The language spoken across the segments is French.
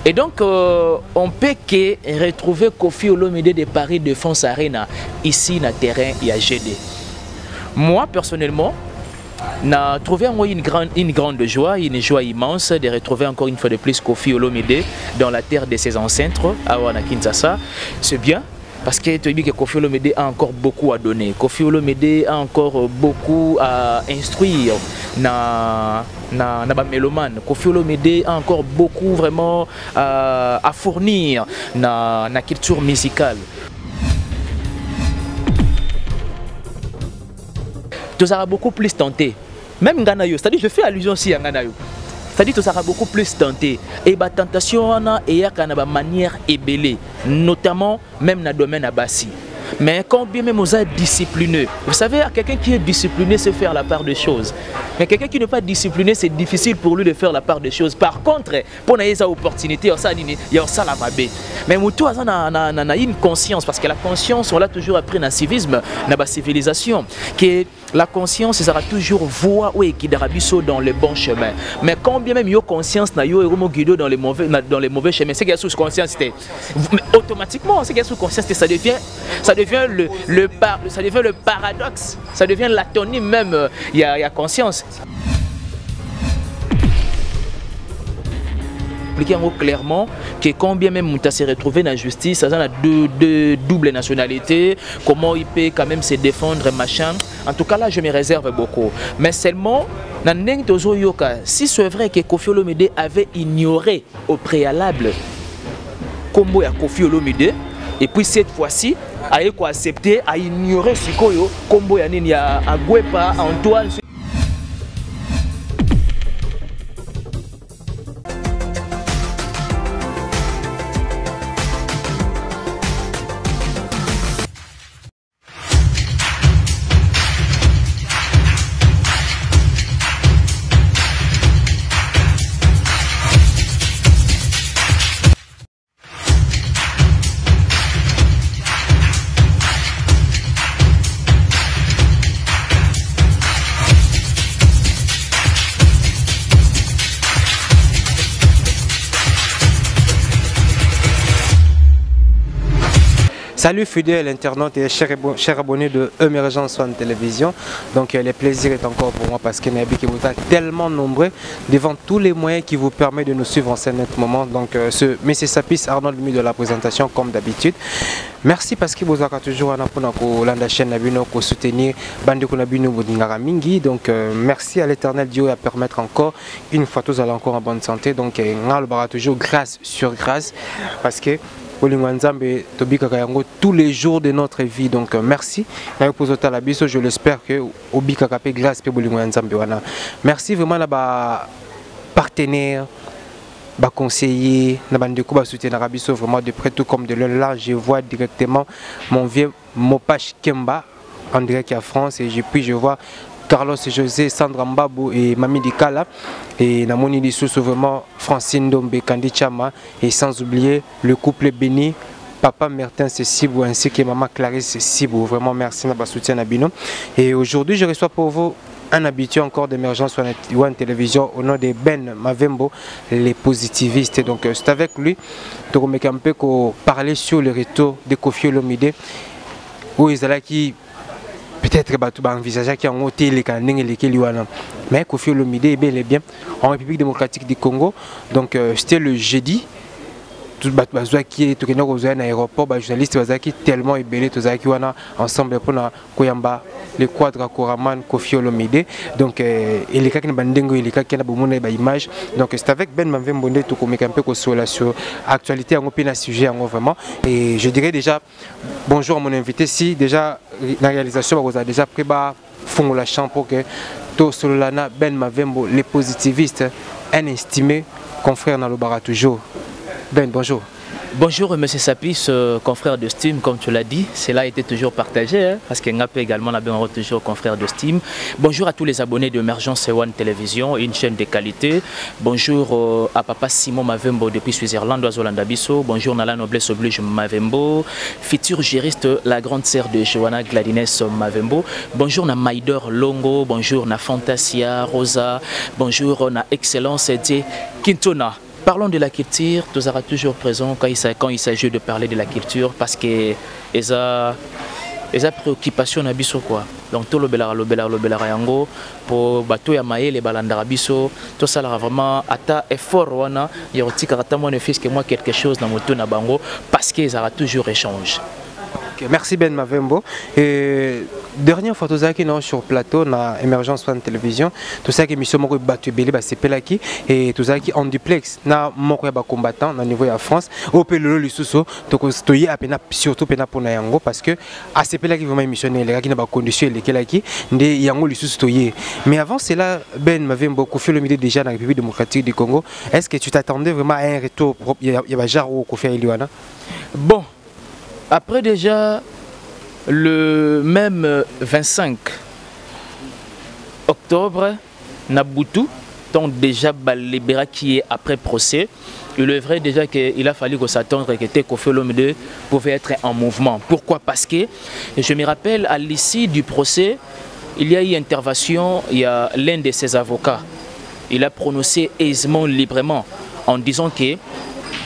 Et donc, on peut que retrouver Koffi Olomide de Paris Défense Arena ici dans le terrain et à GD. Moi, personnellement, j'ai trouvé une grande joie, une joie immense de retrouver encore une fois de plus Koffi Olomide dans la terre de ses ancêtres, à Kinshasa. C'est bien. Parce que tu dis que Koffi Olomide a encore beaucoup à donner. Koffi Olomide a encore beaucoup à instruire na mélomane. Koffi Olomide a encore beaucoup vraiment à fournir na culture musicale. Tu seras beaucoup plus tenté. Même Nganayo, c'est-à-dire je fais allusion aussi à Nganayo. C'est-à-dire que tu seras beaucoup plus tenté. Et la tentation est de manière ébélée, notamment même dans le domaine à Bassi. Mais quand bien même on est discipliné, vous savez, quelqu'un qui est discipliné sait faire la part des choses. Mais quelqu'un qui n'est pas discipliné, c'est difficile pour lui de faire la part des choses. Par contre, pour avoir cette opportunité, il y a ça la mabé. Mais tout ça a une conscience, parce que la conscience, on l'a toujours appris dans le civisme, dans la civilisation, que la conscience sera toujours voie qui dans le bon chemin. Mais quand bien même il y a conscience, il y a guido dans les mauvais chemins, c'est qu'il y a sous conscience, automatiquement, c'est qu'il y a sous conscience, ça devient le paradoxe, ça devient l'atonie même, il y a conscience. Clairement que quand bien même Mouta s'est retrouvé dans la justice, ça a deux doubles nationalités, comment il peut quand même se défendre, machin. En tout cas là je me réserve beaucoup. Mais seulement, si c'est vrai que Koffi Olomide avait ignoré au préalable combo à Koffi Olomide, et puis cette fois-ci, a accepté à ignorer ce combo à Gwepa, Antoine. Salut fidèles internautes et chers abonnés de Emergence One Télévision. Donc le plaisir est encore pour moi parce que Nabi qui vous a tellement nombreux devant tous les moyens qui vous permettent de nous suivre en ce moment. Donc ce Monsieur Sapis Arnold Mu de la présentation comme d'habitude. Merci parce que vous avez toujours la chaîne Nabino pour soutenir Bandeko Nabino Boudingara Mingi. Donc merci à l'éternel Dieu à permettre encore une fois tous allez encore en bonne santé. Donc on aura toujours grâce sur grâce parce que tous les jours de notre vie. Donc merci. Je l'espère que grâce merci vraiment à partenaires, conseillers, soutenir vraiment de près tout comme de là. Je vois directement mon vieux Mopache Kemba en direct à France et puis je vois Carlos et José, Sandra Mbabou et Mami Dikala et Namoni Lissou, vraiment Francine Dombe, Kandi Chama et sans oublier le couple béni, Papa Martin Sibou ainsi que Maman Clarisse Sibou. Vraiment merci de votre soutien à Bino. Et aujourd'hui je reçois pour vous un habitué encore d'Emergence One Télévision au nom de Ben Mavembo, les positivistes. Donc c'est avec lui que je vais un peu parler sur le retour de Koffi Olomide où ils allaient qui peut-être envisager qu'il y a un hôtel mais Koffi Olomide est bel et bien en République démocratique du Congo. Donc c'était le jeudi. Tout le qui est à l'aéroport, les journalistes qui tellement ébélés, tous qui sont ensemble pour Koyamba, le quadre Koraman, Koffi Olomide. Donc il y a des bandengo, il y a des images. Donc c'est avec Ben Mavembonde tout comme un peu sur l'actualité, on a un sujet vraiment. Et je dirais déjà bonjour à mon invité. Si déjà la réalisation vous a déjà pris fond la chambre pour que tout Solana Ben Mavembo, les positivistes, un estimé confrère dans le bar toujours. Ben, bonjour. Bonjour Monsieur Sapis, confrère de Steam, comme tu l'as dit, cela a été toujours partagé, hein, parce qu'il y a également toujours confrère de Steam. Bonjour à tous les abonnés d'Emergence One Télévision, une chaîne de qualité. Bonjour à Papa Simon Mavembo depuis Switzerland, Oazolanda Bisso. Bonjour à la noblesse oblige Mavembo, futur juriste, la grande sœur de Johanna Gladines Mavembo. Bonjour à Maider Longo, bonjour à Fantasia Rosa, bonjour à Excellence Edi Quintona. Parlons de la culture, tout sera toujours présent quand il s'agit de parler de la culture parce que les préoccupations na biso quoi. Donc tout le belara yango pour bateau ya maele balandara biso, tout ça là vraiment ata effort wana yoti karata moi ne fils que moi quelque chose na moto na bango parce qu'ils aura toujours échange. Merci Ben Mavembo. Et dernière fois, tout ça qui est sur plateau, na émergence fan télévision, tout ça qui est mission moko battu belé ba sepelaki et tout ça qui en duplex na moko ba combattant na niveau ya France au pelolo lisusu to stoyi apena surtout pena pona yango parce que a sepelaki vraiment missionné les gars qui na ba condition les kelaki ndé yango lisusu stoyi. Mais avant cela Ben Mavembo Koffi Olomide déjà dans la République démocratique du Congo, est-ce que tu t'attendais vraiment à un retour propre il y a genre au Koffi Eliwana? Bon, après déjà le même 25 octobre, Nabutu, donc déjà Balibera qui est après procès, il est vrai déjà qu'il a fallu s'attendre que Koffi Olomide pouvait être en mouvement. Pourquoi? Parce que je me rappelle à l'issue du procès, il y a eu intervention, il y a l'un de ses avocats. Il a prononcé aisément, librement, en disant qu'il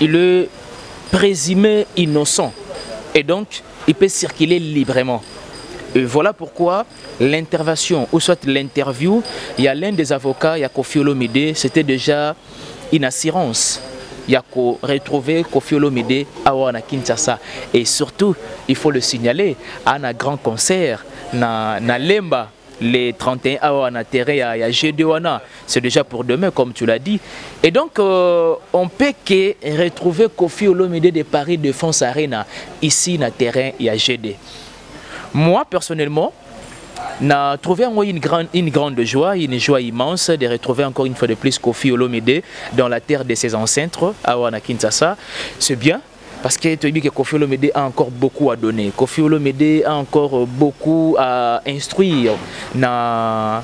est présumé innocent. Et donc, il peut circuler librement. Et voilà pourquoi l'intervention, ou soit l'interview, il y a l'un des avocats, il y a Koffi Olomide, c'était déjà une assurance. Il y a retrouvé Koffi Olomide à Kinshasa. Et surtout, il faut le signaler, à un grand concert, na Lemba, les 31 awa na terrain à GD1, c'est déjà pour demain comme tu l'as dit. Et donc on peut que retrouver Koffi Olomide de Paris Défense Arena ici na terrain à GD. Moi personnellement, j'ai trouvé une grande joie, une joie immense de retrouver encore une fois de plus Koffi Olomide dans la terre de ses ancêtres à Kinshasa. C'est bien. Parce que tu as dit que Koffi Olomide a encore beaucoup à donner. Koffi Olomide a encore beaucoup à instruire na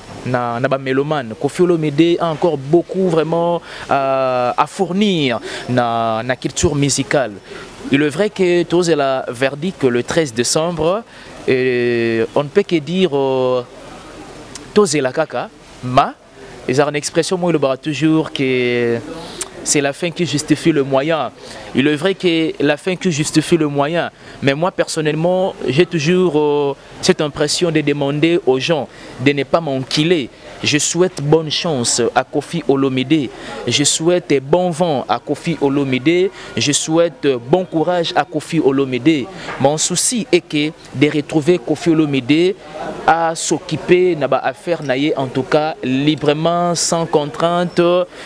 mélomane. Koffi Olomide a encore beaucoup vraiment à fournir na culture musicale. Il est vrai que tous la verdict le 13 décembre, on ne peut que dire tous la caca, mais ils ont une expression moi il y toujours que c'est la fin qui justifie le moyen. Il est vrai que la fin qui justifie le moyen. Mais moi, personnellement, j'ai toujours cette impression de demander aux gens de ne pas m'enquiler. Je souhaite bonne chance à Koffi Olomide. Je souhaite bon vent à Koffi Olomide. Je souhaite bon courage à Koffi Olomide. Mon souci est que de retrouver Koffi Olomide à s'occuper à faire en tout cas librement, sans contrainte,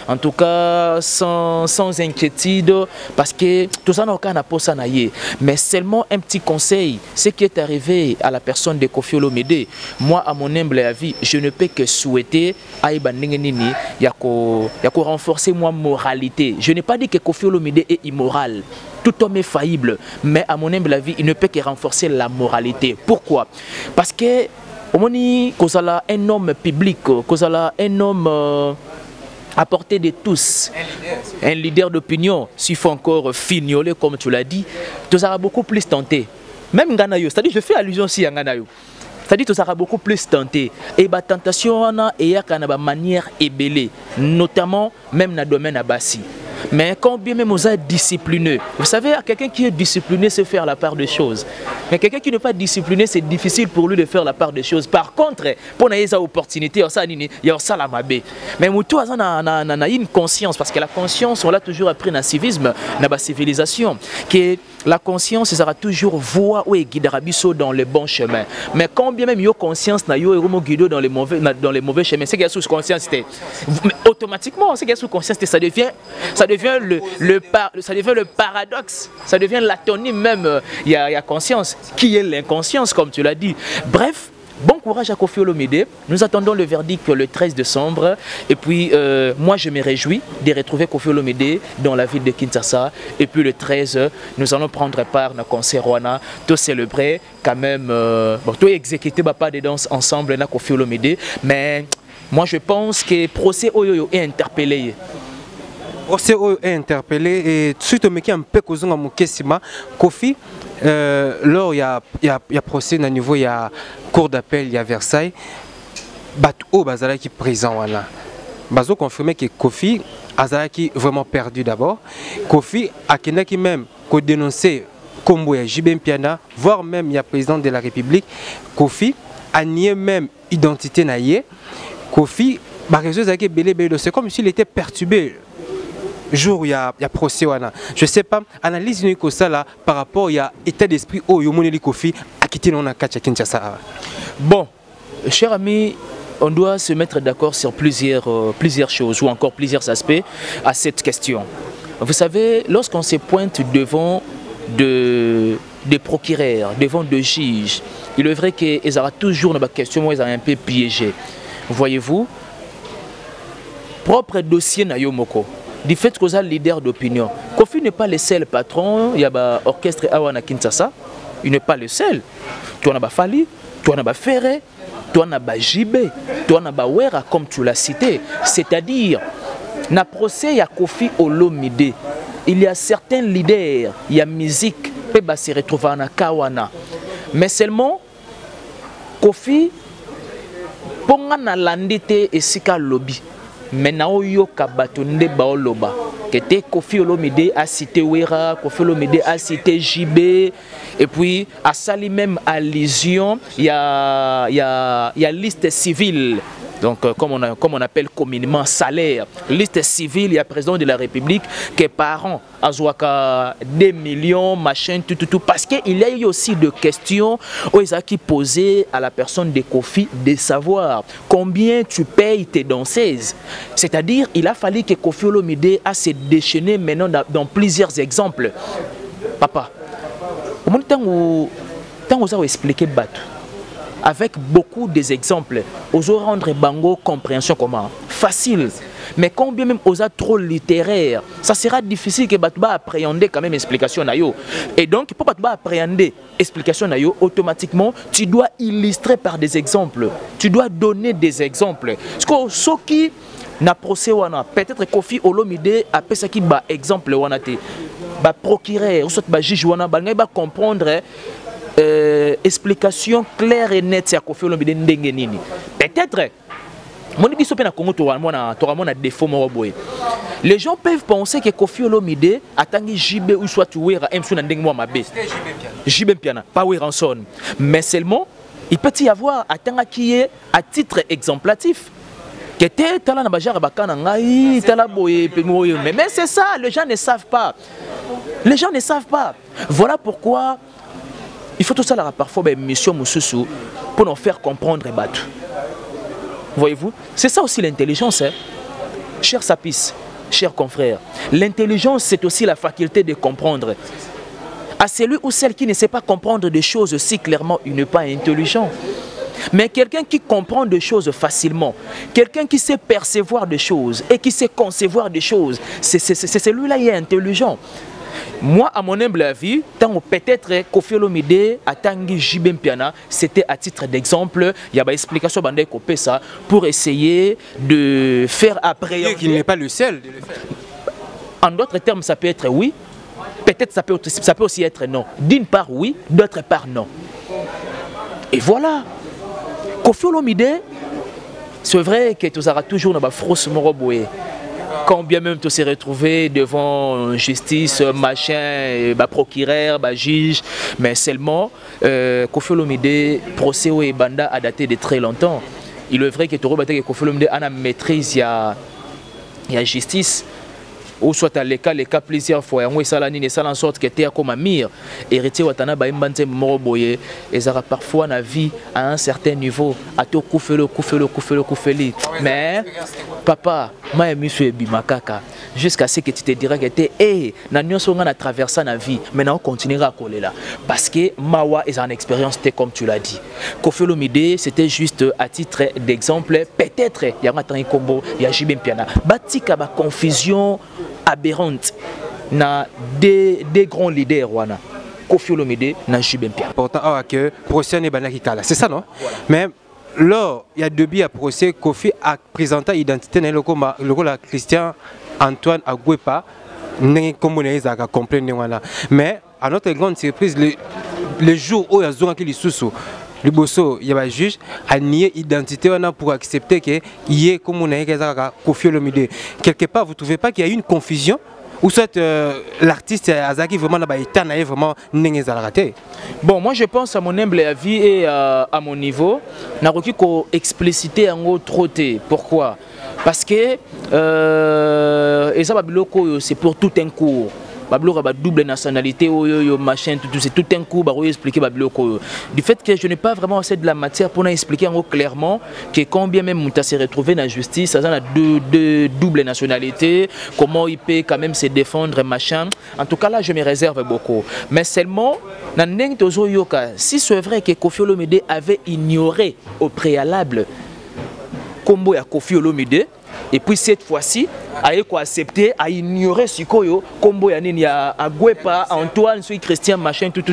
en tout cas sans inquiétude, parce que tout ça n'a aucun apport. Mais seulement un petit conseil, ce qui est arrivé à la personne de Koffi Olomide, moi à mon humble avis, je ne peux que souhaiter à renforcer moi moralité. Je n'ai pas dit que Koffi Olomide est immoral. Tout homme est faillible, mais à mon humble avis, il ne peut que renforcer la moralité. Pourquoi? Parce que un homme public, un homme à portée de tous, un leader d'opinion, s'il faut encore fignoler comme tu l'as dit, tout ça beaucoup plus tenté. Même Ganayo, c'est-à-dire je fais allusion aussi à Ganayo. C'est-à-dire que ça sera beaucoup plus tenté. Et la tentation, il y a une manière ébélée, notamment même dans le domaine à Bassi. Mais quand bien même on est discipliné, vous savez, quelqu'un qui est discipliné sait faire la part des choses. Mais quelqu'un qui n'est pas discipliné, c'est difficile pour lui de faire la part des choses. Par contre, pour avoir cette opportunité, il y a ça la mabé. Mais Moutou a une conscience, parce que la conscience, on l'a toujours appris dans le civisme, dans la civilisation, que la conscience sera toujours voie ou guidera biso dans le bon chemin. Mais quand bien même il y a conscience, il y a guidé dans les mauvais chemins, c'est qu'il y a sous conscience, automatiquement, c'est qu'il y a sous conscience, ça devient le paradoxe, ça devient l'atonie même. Il y a conscience, qui est l'inconscience, comme tu l'as dit. Bref, bon courage à Koffi Olomide. Nous attendons le verdict le 13 décembre. Et puis, moi, je me réjouis de retrouver Koffi Olomide dans la ville de Kinshasa. Et puis, le 13, nous allons prendre part à un concert Rwanda, tout célébrer quand même, tout exécuter pas de danse ensemble avec Koffi Olomide. Mais moi, je pense que le procès Oyoyo est interpellé. Procès est interpellé et suite au mec un peu causé dans mon question, Koffi, lors il y a procès au niveau il y a cour d'appel il y a Versailles, Bato Bazala qui est présent là. Bazo confirmé que Koffi azalaki vraiment perdu d'abord. Kofi akendaki même ko dénoncer Kombo ya JB Mpiana, voire même il y a président de la République. Kofi a nié même identité naïe. Kofi c'est comme s'il était perturbé jour où il y a procès. Je ne sais pas, analyse une chose là par rapport à l'état d'esprit où Yomoneli Kofi a quitté Kinshasa. Bon, cher ami, on doit se mettre d'accord sur plusieurs choses ou encore plusieurs aspects à cette question. Vous savez, lorsqu'on se pointe devant des procureurs, devant des juges, il est vrai qu'ils auront toujours une question où ils sont un peu piégés. Voyez-vous, propre dossier na Yomoko, du fait que vous êtes leader d'opinion. Kofi n'est pas le seul patron, il y a un orchestre Awana Kinshasa, il n'est pas le seul. Tu en as Fali, tu en as Ferré, tu en as Jibé, tu en as Wera, comme tu l'as cité. C'est-à-dire, na procès ya Kofi Olomide, il y a certains leaders, il y a musique, peut se retrouver en Kawana. Mais seulement, Kofi, ponga na landite esika lobby. Maintenant, yo kabatonde baoloba. Que Kofi Olomide a cité Wera, Kofi Olomide a cité JB, et puis à Sali même allusion, il y a liste civile. Donc, comme on appelle communément salaire, liste civile, il y a président de la République qui est parent, Azouaka, des millions, machin, tout. Parce qu'il y a eu aussi des questions qui posaient à la personne de Kofi de savoir combien tu payes tes danseuses. C'est-à-dire, il a fallu que Kofi Olomide a se déchaîné maintenant dans plusieurs exemples. Papa, tant que vous avez expliqué Batou, avec beaucoup d'exemples, osons rendre Bango compréhension comment facile. Mais combien même osons trop littéraire, ça sera difficile que Batouba appréhender quand même explication nayo. Et donc pour Batouba appréhender explication nayo, automatiquement tu dois illustrer par des exemples. Tu dois donner des exemples. Parce que ceux qui n'a procès wana, peut-être Kofi Olomide a fait ça qui ba exemple wana te, ba procureur ou soit ba juge wana ba ngai ba comprendre. Explication claire et nette sur Kofi Olomide ndenge nini. Peut-être les gens peuvent penser que Kofi Olomide a tangi JB ou soit Wera Msou na ndenge moi mabe. JB Mpiana, pas Weranson. Mais seulement il peut y avoir atanga qui est à titre exemplatif. Mais c'est ça, les gens ne savent pas. Les gens ne savent pas. Voilà pourquoi il faut tout ça là parfois une mission Moussoussou pour nous faire comprendre Batou. Voyez-vous, c'est ça aussi l'intelligence, hein? Cher Sapis, chers confrères. L'intelligence, c'est aussi la faculté de comprendre. À celui ou celle qui ne sait pas comprendre des choses si clairement, il n'est pas intelligent. Mais quelqu'un qui comprend des choses facilement, quelqu'un qui sait percevoir des choses et qui sait concevoir des choses, c'est celui-là qui est intelligent. Moi, à mon humble avis, tant peut-être Kofi Olomide à Tangi JB Mpiana, c'était à titre d'exemple, il y a une explication ça pour essayer de faire appréhender. Il n'est pas le seul de le faire. En d'autres termes, ça peut être oui, peut-être ça peut aussi être non. D'une part oui, d'autre part non. Et voilà. Kofi Olomide, c'est vrai que tu auras toujours une fausse moroboué. Quand bien même tu s'es retrouvé devant justice, machin, procureur, juge, mais seulement Kofi Olomide, procès et Banda a daté de très longtemps. Il est vrai que tu auras que Kofi Olomide a une maîtrise, il y a justice. Ou soit à les cas plusieurs fois, on est en sorte que tu es comme un mire. Héritier Watana Baïmbante Moroboye, et ça parfois la vie à un certain niveau. À tout koufelo. Mais, papa, moi, je suis bimakaka. Jusqu'à ce que tu te diras que tu es, nous avons traversé la vie, maintenant on continuera à coller là. Parce que Mawa est en expérience, comme tu l'as dit. Kofi Olomide, c'était juste à titre d'exemple. Peut-être, il y a un combo, il y a JB Mpiana. Batika, confusion aberrante na des grands leaders wana Kofi Olomide na JB Mpiana. Pourtant que procès n'est pas kala, c'est ça non? Voilà. Mais lors il y a deux billes à procès, Kofi a présenté l'identité de le Christian Antoine Agwepa n'est comme on est à comprendre wana. Mais à notre grande surprise le jour où il y a Zonga qui les sous liboso il y a juge a nié identité pour accepter que il est comme on a Koffi Olomide. Quelque part vous trouvez pas qu'il y a eu une confusion ou soit l'artiste Azaki vraiment là état vraiment n'engagé à la rater. Bon, moi je pense à mon humble avis et à mon niveau, n'a requis qu'on expliciter en gros trotté. Pourquoi? Parce que et ça c'est pour tout un cours. Bablo a double nationalité, machin, tout c'est tout un coup, expliquer Bablo. Du fait que je n'ai pas vraiment assez de la matière pour expliquer en gros clairement que quand bien même Mouta s'est retrouvé dans la justice, ça a deux doubles nationalités, comment il peut quand même se défendre, machin. En tout cas là, je me réserve beaucoup. Mais seulement, si c'est vrai que Koffi Olomide avait ignoré au préalable combo à Koffi Olomide, et puis cette fois-ci, a accepté, a ignoré ce Sikoyo, combo ya nini ya Agwepa, Antoine, Soui Christian, machin, tout.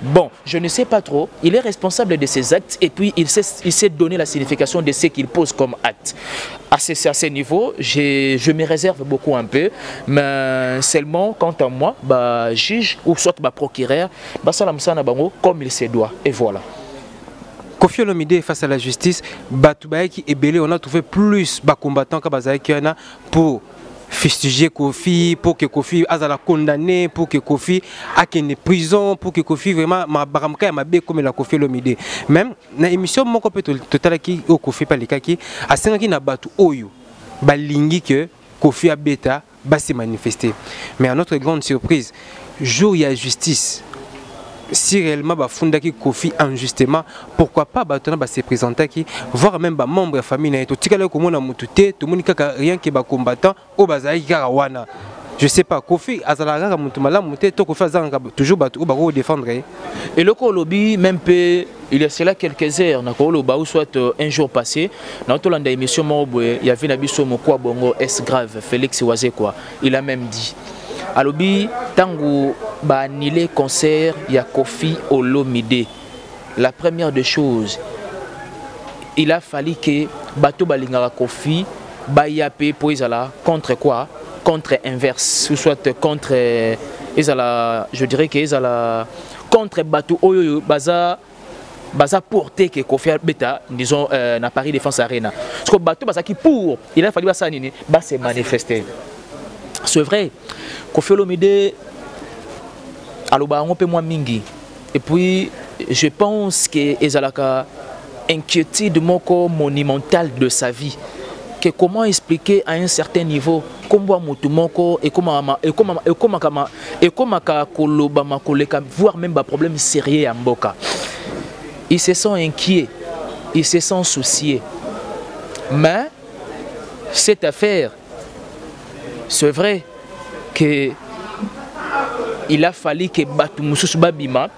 Bon, je ne sais pas trop. Il est responsable de ses actes et puis il sait donner la signification de ce qu'il pose comme acte. À ce niveau, je me réserve beaucoup un peu, mais seulement quant à moi, bah, juge ou soit bah, procureur, bah, ça comme il se doit. Et voilà. Koffi Olomide face à la justice, Batoubaïki et Belé, on a trouvé plus de combattants pour fustiger Koffi, pour que Koffi a condamné, pour que Koffi a une prison, pour que Koffi vraiment m'a bien comme la Koffi Olomide. Même dans l'émission, mon compétent total qui au Koffi Palikaki, à 5 ans, n'a battu Oyo, balingi que Koffi a bêta, va se manifester. Mais à notre grande surprise, jour il y a justice. Si réellement Fundaki Koffi injustement, pourquoi pas se présenter qui voir même membre de la famille tout le monde rien qui est combattant au bazai wana. Je sais pas Koffi azalaka mutumala muté to Koffi azanga toujours ba défendre. Et le lobby même peu il y a cela quelques heures na ko loba ou soit un jour passé dans tolanda émission Mobwe il y avait nabiso mokwa bongo est grave Félix Wazé quoi il a même dit Alobi tangu ba annulé concert ya Koffi Olomide. La première des choses, il a fallu que bato balingara Koffi ba yapé pour isala contre quoi? Contre inverse ou soit contre isala je dirais que isala contre bato oyo baza porter que Koffi beta disons na Paris Défense Arena. Parce que bato baza qui pour il a fallu ba ça nini ba se manifester. C'est vrai, Koffi Olomide aloba un peu moins mingi. Et puis je pense que ezalaka inquiétude moko monumentale de sa vie. Que comment expliquer à un certain niveau comment motumoko et comment voire même des problèmes sérieux en Mboka. Ils se sont inquiets, ils se sont souciés. Mais cette affaire, c'est vrai que il a fallu que Batu Moussous Babima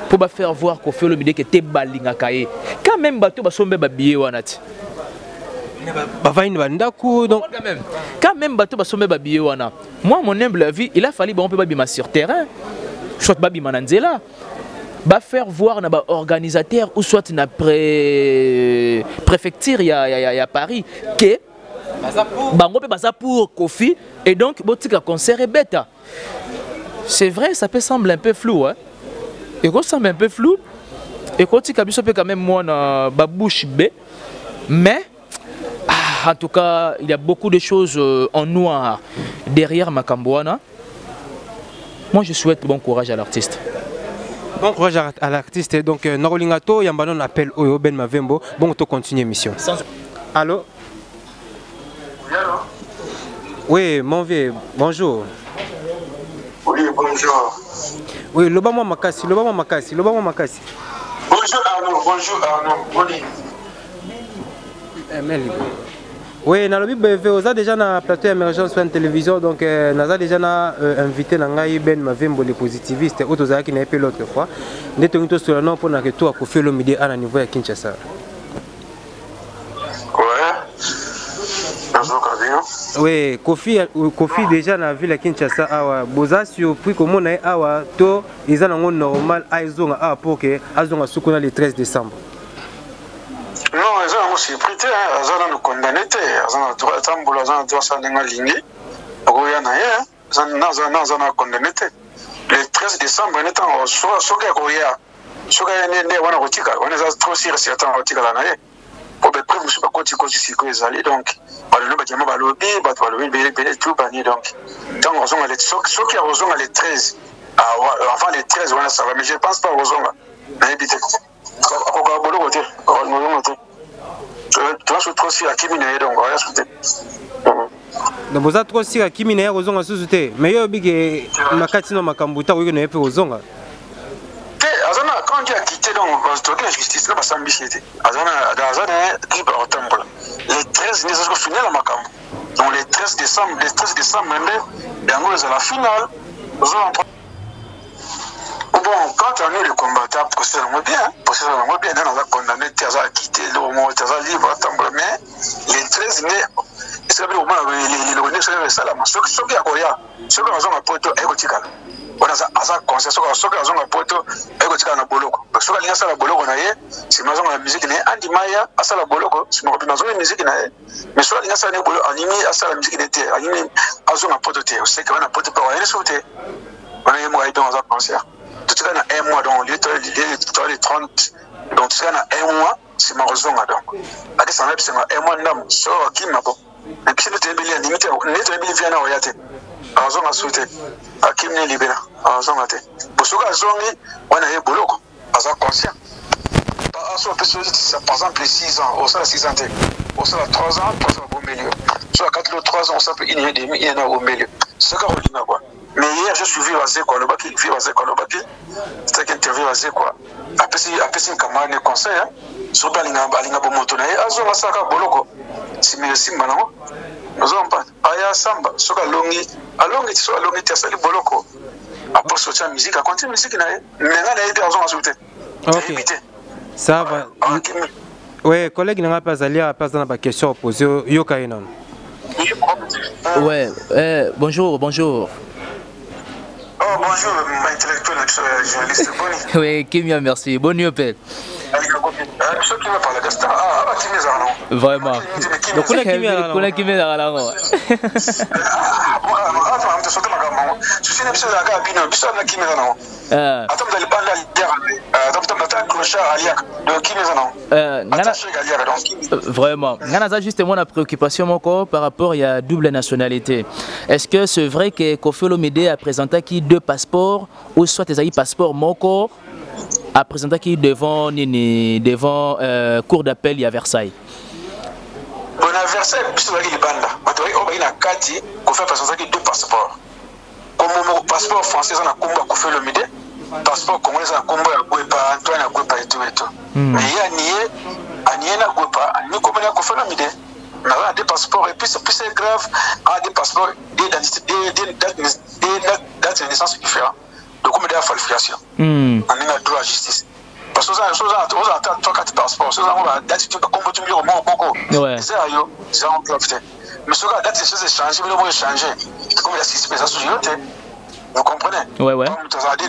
pour faire voir Koffi Olomide que te balinga kaye. Quand même Batu basombe babiye wanati. Quand même Batu basombe babiye wana. Moi mon humble avis, il a fallu on peut babima sur terrain. Soit babima nanzela. Ba faire voir na ba organisateur ou soit na préfecture ya Paris que bango pe baza pour Koffi et donc botika concert et bêta. C'est vrai, ça peut sembler un peu flou, hein. Et quand ça semble un peu flou, et quand tu peut quand même moi na babouche B, mais en tout cas, il y a beaucoup de choses en noir derrière Makambouana. Moi, je souhaite bon courage à l'artiste. Bon courage à l'artiste. Donc, Norolingato, Yambanon appelle Oyo Ben Mavembo. Bon, on continue l'émission. Allô? Oui, mon vieux, bonjour. Oui, bonjour. Oui, Lobama Makasi. Bonjour Arnaud, oui, dans le BV, on a déjà un plateau émergence sur la télévision, donc on a déjà invité Ben Mavembo, les positivistes, autres qui n'avaient pas l'autre fois. Nous avons sur le nom pour que tout a Koffi Olomide à niveau de Kinshasa. Oui, Koffi déjà dans la ville de Kinshasa, Boza surpris comme on est awa to ils ont normal aizonga a pour que azonga sukuna le 13 décembre. Non, ils ont surpris ils ont condamné ils ont droit tambola ils ont droit ça dans ligne. Oya na ya, ils ont condamné. Le 13 décembre on est en soit soka koya. Ce que on a retiré, on est trop sûr certains retirés là, pour be prix monsieur bakoti kosi siko ezali donc balona badiama balobi bato balobi bele tout bani donc tant raison les ceux qui a raison les 13 avant les 13 on a ça va mais je pense pas raison na ebité akoka bolo côté on tu vas trop si akimi na donc on va sauter donc vous êtes trop si akimi na raison à sous-sauter mais yo bige makati no makambuta ko ne pe ozonga quand tu as quitté donc la justice, là, ça m'a les 13 ne sont finir la macam. Donc les 13 décembre, même, à la finale, bon, quand on a eu le combattant, procédons bien, on a condamné Tiaza à quitter le moment où Tiaza libre, mais les 13 ne c'est le moment où les ça là, ceux qui a Goya, ceux qui ont un poteau égotical. On a ça concession sur la zone à poto et que na boloko parce que la boloko na ye c'est maison la musique ne andi maya asa la boloko c'est mo na zone musique na ye mais soit la ça ne bolo animé asa la musique n'était animé à zone à poto te c'est que on a poto pour aller sauter on a moi dans un concert tout ça na un mois donc les 30 donc ça na un mois c'est ma raison donc à ça c'est un mois ndam so qui m'a bon et puis c'est le bien limité net bien vient na oyate raison à sauter Akim ne libéra raison à te pour ce cas zongi on a eu boloko à conscient par exemple 6 ans au sein de 6 ans au sein de 3 ans pour faire au milieu soit 4 ou 3 ans ça peut il y en a au milieu c'est ça qu'on dit quoi mais hier je suis vu à quoi le bac il vit à quoi le bac c'est qu'un interview à quoi après c'est comme un conseil sur balinga pour moto na azo masaka boloko si merci malamo nous avons pas aya samba soka longi alongi soka longi tiasali boloko après sortir musique à continuer musique na mais na été raison à sauter OK ça va ouais collègue n'a pas allé à pas dans la question posée yo kainon ouais bonjour bonjour intellectuel journaliste Boni oui Kimia merci bonne nuit père ceux qui me parlent de ça vraiment donc on a Kimia dans la langue vraiment ngana justement la préoccupation encore par rapport à la double nationalité. Est-ce que c'est vrai que Koffi Olomide a présenté qui 2 passeports ou soit des passeports moko a présenté qui devant cour d'appel à Versailles? Bon, à Versailles, puisque les bandes, on a Kati, qu'on fait présenter 2 passeports. Comme mon passeport français, on a combat Koffi Olomide, passeport congolais, on a combat Antoine à Gouepa et tout. Mais il y a nié na Gouepa, ni comme on a Koffi Olomide. On a des passeports, et puis c'est grave, on a des passeports, des dates de naissance différentes. Donc, on a des falsifications. On a droit à justice. Parce que on a 3-4 passeports, on a des dates de comme tu me dis au moins, c'est ça, ils ont profité. Mais ce que date, les choses changent, mais le changer. Comme il y a 6 personnes sous jeu, vous comprenez? Ouais. Comme tu as dit,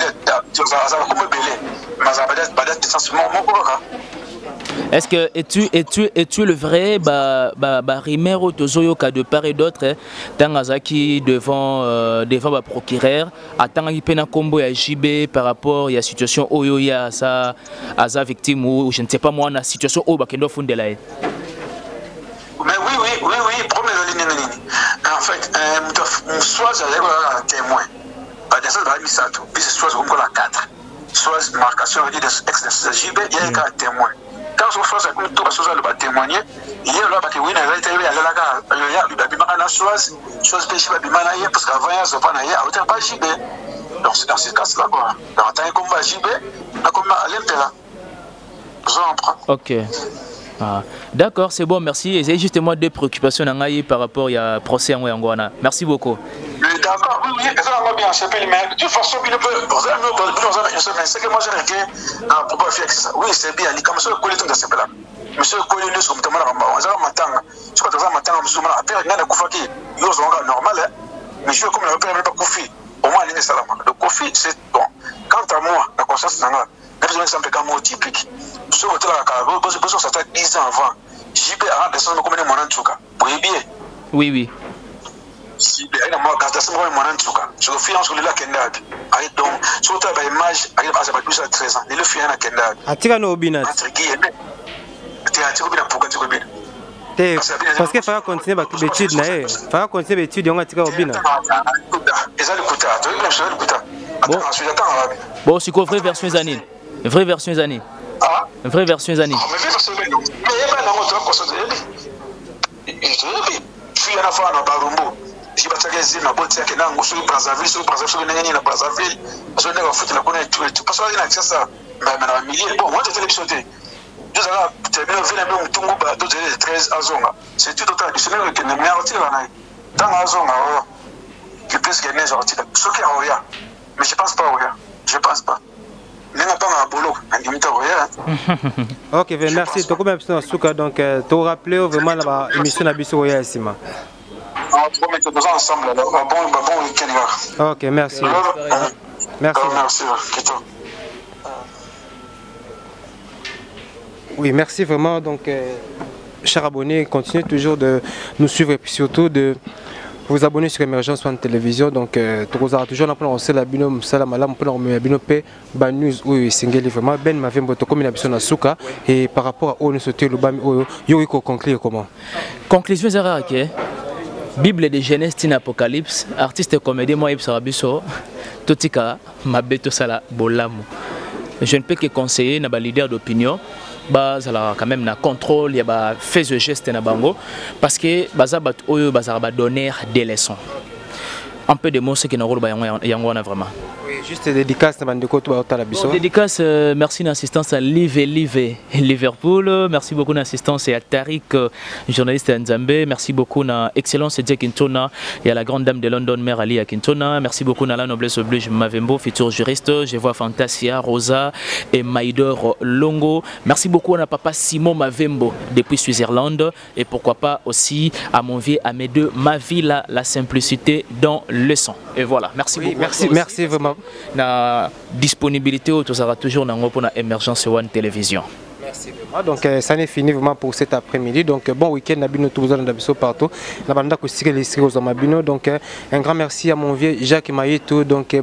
tu as comme belé, mais ça va être pas d'être sensiblement mon corps. Est-ce que es-tu le vrai Rimero Tozoyoka de part et d'autre Tangazaki devant le procureur attendant qu'il pena combo à JB par rapport à la situation Oyoya à sa victime ou je ne sais pas moi la situation au Bakendo Fundela. Mais oui, premier en fait soit j'allais un témoin pas des autres ça tout puis soit comme la 4 soit marquation de ex JB il y a un témoin. Quand on fait comme tout parce que le témoigner il y a là parce que oui na été là il y a bimana na chose péché bimana hier parce qu'avant il y a pas na hier autant pas JB donc c'est dans ce cas là quoi dans tant comme JB na comme l'empela OK. Ah, d'accord, c'est bon, merci. Et c'est justement 2 préoccupations par rapport à procès en Angoana. Merci beaucoup. D'accord, oui, ça va bien, c'est pas le même. De toute façon, il peut. C'est que moi j'ai réglé pour pas faire ça. Oui, c'est bien, il comme ça, le collectif de ce plan. Monsieur Colin, nous sommes tellement là-bas. On a un matin, je crois que ça matin, nous sommes là. Après, il y a un Koufaki, nous sommes normal. Mais je comme le repère pas Kofi. Au moins, il est ça là. Le Kofi, c'est bon. Quant à moi, la conscience n'a pas. Même si c'est un mot typique. Ce côté-là, ça fait 10 ans avant. JB a des choses comme les monades Tchouka. Vous voyez bien? Oui. JB a des choses comme les monades Tchouka. Je refuse en ce que là, Aïe donc, surtout à l'image, à 12 à 13 ans. Il le fait à Kenda. Atika no obinat. Entre guillemets. Tu as tiré pour que tu obines. Parce qu'il faut continuer l'étude. Il faut continuer l'étude. On a tiré obinat. Et ça, le coup tard. Tu vois, le coup tard. Attends, bon, c'est quoi, vraie version Zanine? Vraie version Zanine. Ah? Vraie version Zanine. Mais vraie version Zanine. Mais il y a pas d'entre consommé. Je suis à la fois dans Barumbo. Je vais te dire, na boîte qui n'a pas de Brazzaville, sur Brazzaville, na Brazzaville. Je vais te foutre la connaître tout. Parce qu'il y a accès ça. Mais na millier. Bon, moi j'étais l'épisode. Deux ans, tu as bien vu la même Tungu, d'autres 13 à Zonga. C'est tout autant additionnel que les meilleurs tirs là. Dans la Zonga, je pense qu'il y a des articles. Ce qui est en rien. Mais je ne pense pas au rien. Je ne pense pas. Il n'y a pas un boulot. Il n'y a pas rien. Ok, merci. Tu as combien de personnes à Souka? Donc, tu as rappelé vraiment l'émission d'Abisso Roya Sima. On va mettre deux ensemble. Bon week-end. Ok, merci. Merci. Merci. Oui, merci vraiment. Donc, chers abonnés, continuez toujours de nous suivre et puis surtout de vous abonner sur Emergence One Télévision. Donc, vous aurez toujours la binôme Salamala, la binôme Banus ou Singeli vraiment. Ben m'avait mboto comme une habitude à Souka. Et par rapport à où nous sauter le bami, yo iko conclure comment? Conclusion Zara, ok. Bible de Genèse, tin Apocalypse, artiste et comédien, moi, Ibsarabiso, Totika, Mabeto Sala, Bolamu. Je ne peux que conseiller na leader d'opinion. Bazala quand même na contrôle, il y a fait ce geste na bango parce que bazabat oyo bazaba donner des leçons. Un peu de mots ce qui n'a rôle yangona vraiment. Oui, juste dédicace na bandeko to ba la biso. Dédicace, merci d'assistance à Liverpool, merci beaucoup d'assistance à Tariq, journaliste à Nzambe, merci beaucoup na Excellence Jack Kintona et à la grande dame de London Mère Ali à Kintona, merci beaucoup na la noblesse oblige Mavembo, futur juriste, je vois Fantasia, Rosa et Maïdor Longo, merci beaucoup à papa Simon Mavembo depuis Switzerland et pourquoi pas aussi à mon vieux à mes deux ma vie la simplicité dans le son. Et voilà, merci beaucoup. Merci vraiment. La disponibilité tout sera toujours dans la Emergence One Télévision. Merci vraiment. Donc ça n'est fini vraiment pour cet après-midi. Donc bon week-end Nabino tout dans Dabiso partout. La bande donc un grand merci à mon vieux Jacques Maïto donc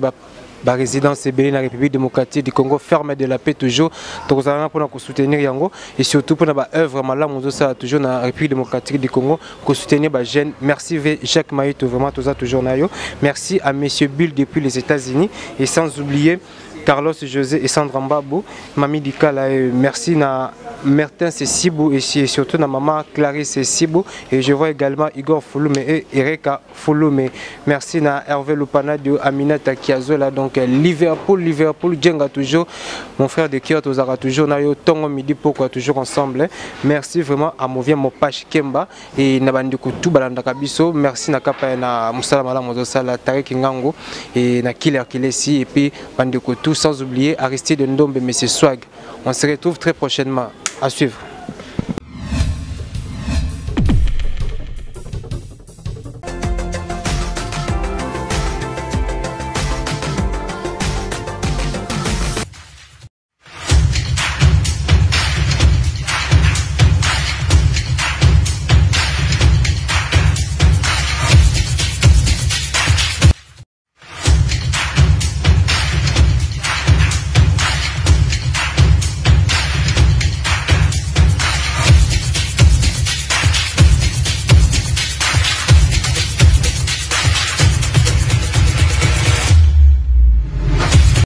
la résidence Ebélé dans la République démocratique du Congo, ferme de la paix toujours. Donc nous allons pour soutenir Yango et surtout pour l'œuvre là toujours dans la République démocratique du Congo pour soutenir les jeunes. Merci Jacques Maïto vraiment toujours nayo. Merci à monsieur Bill depuis les États-Unis et sans oublier Carlos José et Sandra Mbabou, Mami Dikala, merci na Martin Sibou et surtout na maman Clarisse Sibou et je vois également Igor Fouloume et Erika Fouloume. Merci na Hervé Lupana de Aminata Kiazola donc Liverpool Djenga toujours mon frère de Kyoto Zara toujours na yo Tongo midi pourquoi toujours ensemble. Merci vraiment à mon vieux Mopache Kemba et na bandiko tout balanda kabiso. Merci na kapa na Musala Mala Mozosala Tarek Ngango et na Killer Kilesi et puis bandiko tout sans oublier Aristide Ndombe, M. Swag. On se retrouve très prochainement. À suivre.